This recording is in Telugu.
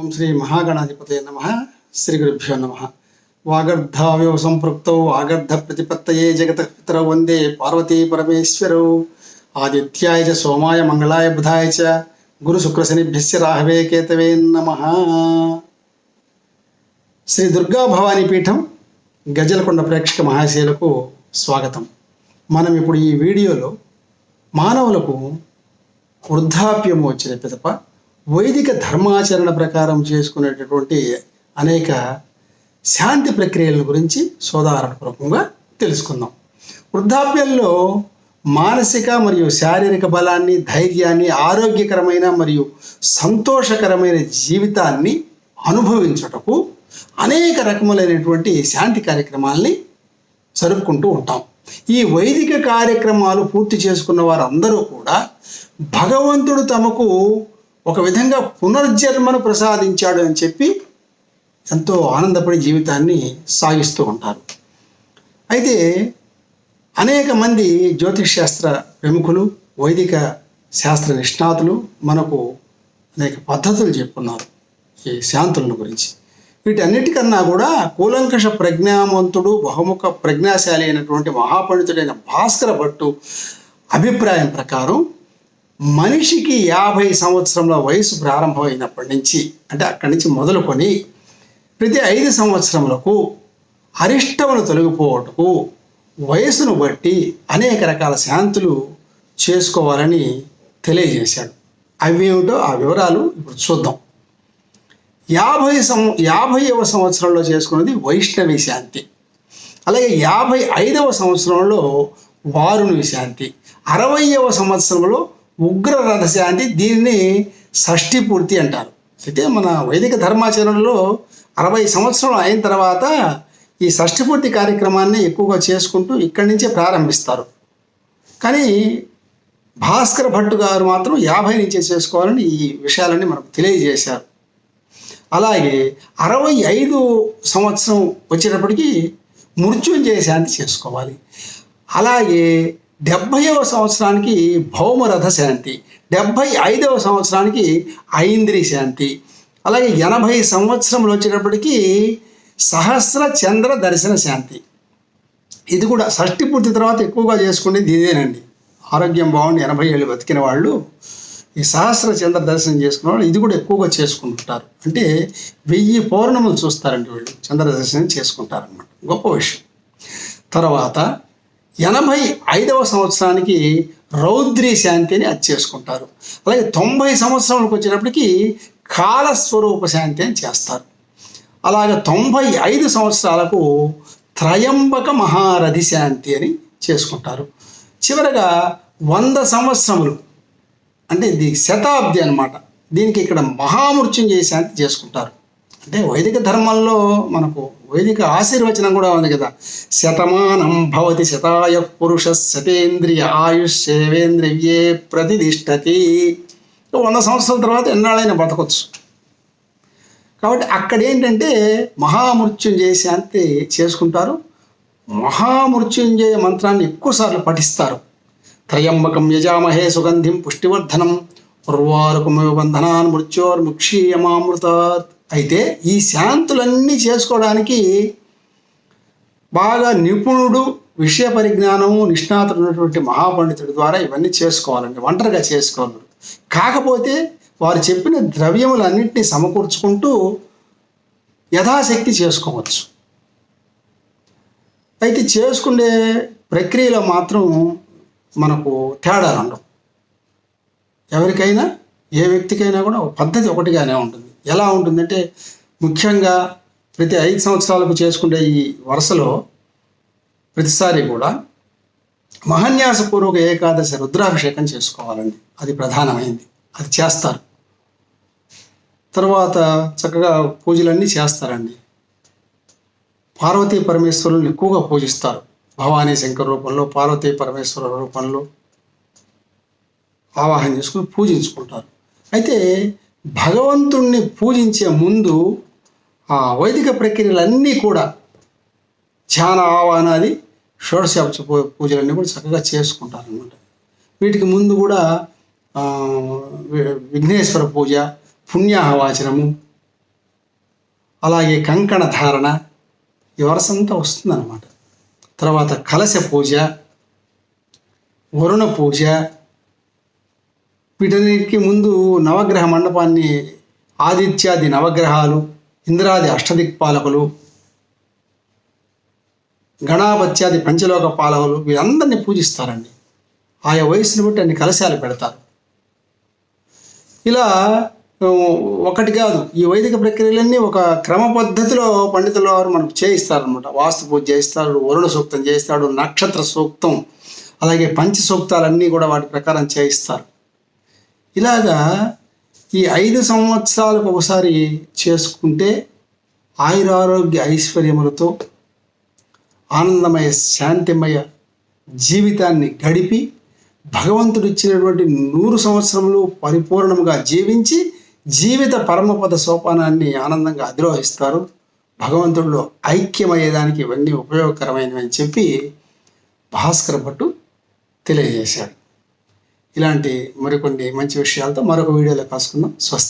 ఓం శ్రీ మహాగణాధిపతయ నమః. శ్రీ గురుభ్యో నమః. వాగర్ధావ్యవ సంపృక్తౌ వాగర్ధ ప్రతిపత్తయే జగతః పితరౌ వందే పార్వతీ పరమేశ్వరౌ. ఆదిత్యాయ చ సోమాయ మంగళాయ బుధాయ చ గురు శుక్ర శనిభ్యశ్చ రాహవే కేతవే నమః. శ్రీ దుర్గా భవానీ పీఠం గజలకొండ ప్రేక్షక మహాశయులకు స్వాగతం. మనం ఇప్పుడు ఈ వీడియోలో మానవులకు వృద్ధాప్యం వచ్చిన పిదప వైదిక ధర్మాచరణ ప్రకారం చేసుకునేటటువంటి అనేక శాంతి ప్రక్రియల గురించి సోదాహరణపూర్వకంగా తెలుసుకుందాం. వృద్ధాప్యంలో మానసిక మరియు శారీరక బలాన్ని, ధైర్యాన్ని, ఆరోగ్యకరమైన మరియు సంతోషకరమైన జీవితాన్ని అనుభవించుటకు అనేక రకములైనటువంటి శాంతి కార్యక్రమాల్ని జరుపుకుంటూ ఉంటాం. ఈ వైదిక కార్యక్రమాలు పూర్తి చేసుకున్న వారందరూ కూడా భగవంతుడు తమకు ఒక విధంగా పునర్జన్మను ప్రసాదించాడు అని చెప్పి ఎంతో ఆనందపడి జీవితాన్ని సాగిస్తూ ఉంటారు. అయితే అనేక మంది జ్యోతిష్ శాస్త్ర ప్రముఖులు, వైదిక శాస్త్ర నిష్ణాతులు మనకు అనేక పద్ధతులు చెప్పున్నారు ఈ శాంతులను గురించి. వీటన్నిటికన్నా కూడా కూలంకష ప్రజ్ఞావంతుడు, బహుముఖ ప్రజ్ఞాశాలి అయినటువంటి మహాపండితుడైన భాస్కర భట్టు అభిప్రాయం ప్రకారం మనిషికి 50 సంవత్సరముల వయసు ప్రారంభమైనప్పటి నుంచి, అంటే అక్కడి నుంచి మొదలుకొని ప్రతి 5 సంవత్సరములకు అరిష్టములు తొలగిపోవటకు వయసును బట్టి అనేక రకాల శాంతులు చేసుకోవాలని తెలియజేశాడు. అవి ఏమిటో ఆ వివరాలు ఇప్పుడు చూద్దాం. 50వ సంవత్సరంలో చేసుకున్నది వైష్ణవి శాంతి, అలాగే 55వ సంవత్సరంలో వారుణి శాంతి, 60వ సంవత్సరంలో ఉగ్రరథ శాంతి, దీనిని షష్ఠి పూర్తి అంటారు. అయితే మన వైదిక ధర్మాచరణలో 60 సంవత్సరాలు అయిన తర్వాత ఈ షష్ఠి పూర్తి కార్యక్రమాన్ని ఎక్కువగా చేసుకుంటూ ఇక్కడి నుంచే ప్రారంభిస్తారు. కానీ భాస్కర భట్టు గారు మాత్రం 50 నుంచే చేసుకోవాలని ఈ విషయాలన్నీ మనకు తెలియజేశారు. అలాగే 65 సంవత్సరం వచ్చేటప్పటికి మృత్యుంజయ శాంతి చేసుకోవాలి. అలాగే 70వ సంవత్సరానికి భౌమరథ శాంతి, 75వ సంవత్సరానికి ఐంద్రి శాంతి, అలాగే 80 సంవత్సరంలో వచ్చేటప్పటికి సహస్ర చంద్ర దర్శన శాంతి. ఇది కూడా షష్ఠి పూర్తి తర్వాత ఎక్కువగా చేసుకునేది ఇదేనండి. ఆరోగ్యం బాగుండి 80 ఏళ్ళు బతికిన వాళ్ళు ఈ సహస్ర చంద్ర దర్శనం చేసుకున్న వాళ్ళు ఇది కూడా ఎక్కువగా చేసుకుంటుంటారు. అంటే 1000 పౌర్ణములు చూస్తారండి వీళ్ళు, చంద్ర దర్శనం చేసుకుంటారన్నమాట. గొప్ప విషయం. తర్వాత 85వ సంవత్సరానికి రౌద్రి శాంతి అని అది చేసుకుంటారు. అలాగే 90 సంవత్సరాలకు వచ్చేటప్పటికి కాలస్వరూప శాంతి అని చేస్తారు. అలాగే 95 సంవత్సరాలకు త్రయంబక మహారథి శాంతి అని చేసుకుంటారు. చివరగా 100 సంవత్సరములు, అంటే ఇది శతాబ్ది అన్నమాట, దీనికి ఇక్కడ మహామృత్యుంజయ శాంతి చేసుకుంటారు. అంటే వైదిక ధర్మంలో మనకు వైదిక ఆశీర్వచనం కూడా ఉంది కదా, శతమానం భవతి శతాయ పురుష శతేంద్రియ ఆయుష్యేవేంద్రియే ప్రతిష్టతి. 100 సంవత్సరాల తర్వాత ఎన్నాళ్ళైనా బతకొచ్చు. కాబట్టి అక్కడ ఏంటంటే మహామృత్యుంజయ శాంతి చేసుకుంటారు. మహామృత్యుంజయ మంత్రాన్ని ఎక్కువసార్లు పఠిస్తారు. త్రయంబకం యజామహే సుగంధిం పుష్టివర్ధనం ఉర్వారుకమివ బంధనాన్ మృత్యోర్ముక్షీయమామృతాత్. అయితే ఈ శాంతులన్నీ చేసుకోవడానికి బాగా నిపుణుడు, విషయ పరిజ్ఞానము, నిష్ణాతుడు ఉన్నటువంటి మహాపండితుడి ద్వారా ఇవన్నీ చేసుకోవాలండి, ఒంటరిగా చేసుకోవాలి. కాకపోతే వారు చెప్పిన ద్రవ్యములన్నింటినీ సమకూర్చుకుంటూ యథాశక్తి చేసుకోవచ్చు. అయితే చేసుకునే ప్రక్రియలో మాత్రం మనకు తేడాలు ఉండవు. ఎవరికైనా ఏ వ్యక్తికైనా కూడా ఒక పద్ధతి ఒకటిగానే ఉంటుంది. ఎలా ఉంటుందంటే ముఖ్యంగా ప్రతి 5 సంవత్సరాలకు చేసుకునే ఈ వరుసలో ప్రతిసారి కూడా మహాన్యాసపూర్వక ఏకాదశి రుద్రాభిషేకం చేసుకోవాలండి. అది ప్రధానమైంది, అది చేస్తారు. తర్వాత చక్కగా పూజలన్నీ చేస్తారండి. పార్వతీ పరమేశ్వరులను ఎక్కువగా పూజిస్తారు. భవానీ శంకర రూపంలో, పార్వతీ పరమేశ్వర రూపంలో ఆవాహన చేసుకుని పూజించుకుంటారు. అయితే భగవంతుణ్ణి పూజించే ముందు ఆ వైదిక ప్రక్రియలన్నీ కూడా ధ్యాన ఆవాహనాది షోడశోపచార పూజలన్నీ కూడా చక్కగా చేసుకుంటారన్నమాట. వీటికి ముందు కూడా విఘ్నేశ్వర పూజ, పుణ్యాహవాచనము, అలాగే కంకణ ధారణ ఈ వరసంతా వస్తుందన్నమాట. తర్వాత కలశ పూజ, వరుణ పూజ, వీటన్నిటికీ ముందు నవగ్రహ మండపాన్ని ఆదిత్యాది నవగ్రహాలు, ఇంద్రాది అష్టదిక్పాలకులు, గణాపత్యాది పంచలోక పాలకులు వీరందరినీ పూజిస్తారండి. ఆయా వయసును బట్టి అన్ని కలశాలు పెడతారు. ఇలా ఒకటి కాదు, ఈ వైదిక ప్రక్రియలన్నీ ఒక క్రమ పద్ధతిలో పండితుల వారు మనకు చేయిస్తారనమాట. వాస్తు పూజ చేయిస్తాడు, వరుణ సూక్తం చేయిస్తాడు, నక్షత్ర సూక్తం, అలాగే పంచ సూక్తాలన్నీ కూడా వాటి ప్రకారం చేయిస్తారు. ఇలాగా ఈ 5 సంవత్సరాలకు ఒకసారి చేసుకుంటే ఆయురారోగ్య ఐశ్వర్యములతో ఆనందమయ శాంతిమయ జీవితాన్ని గడిపి భగవంతుడు ఇచ్చినటువంటి 100 సంవత్సరములు పరిపూర్ణంగా జీవించి జీవిత పరమపద సోపానాన్ని ఆనందంగా అధిరోహిస్తారు. భగవంతుడిలో ఐక్యమయ్యేదానికి ఇవన్నీ ఉపయోగకరమైనవి అని చెప్పి భాస్కర భట్టు తెలియజేశాడు. ఇలాంటి మరికొన్ని మంచి విషయాలతో మరొక వీడియోలో కలుసుకుందాం. స్వస్తి.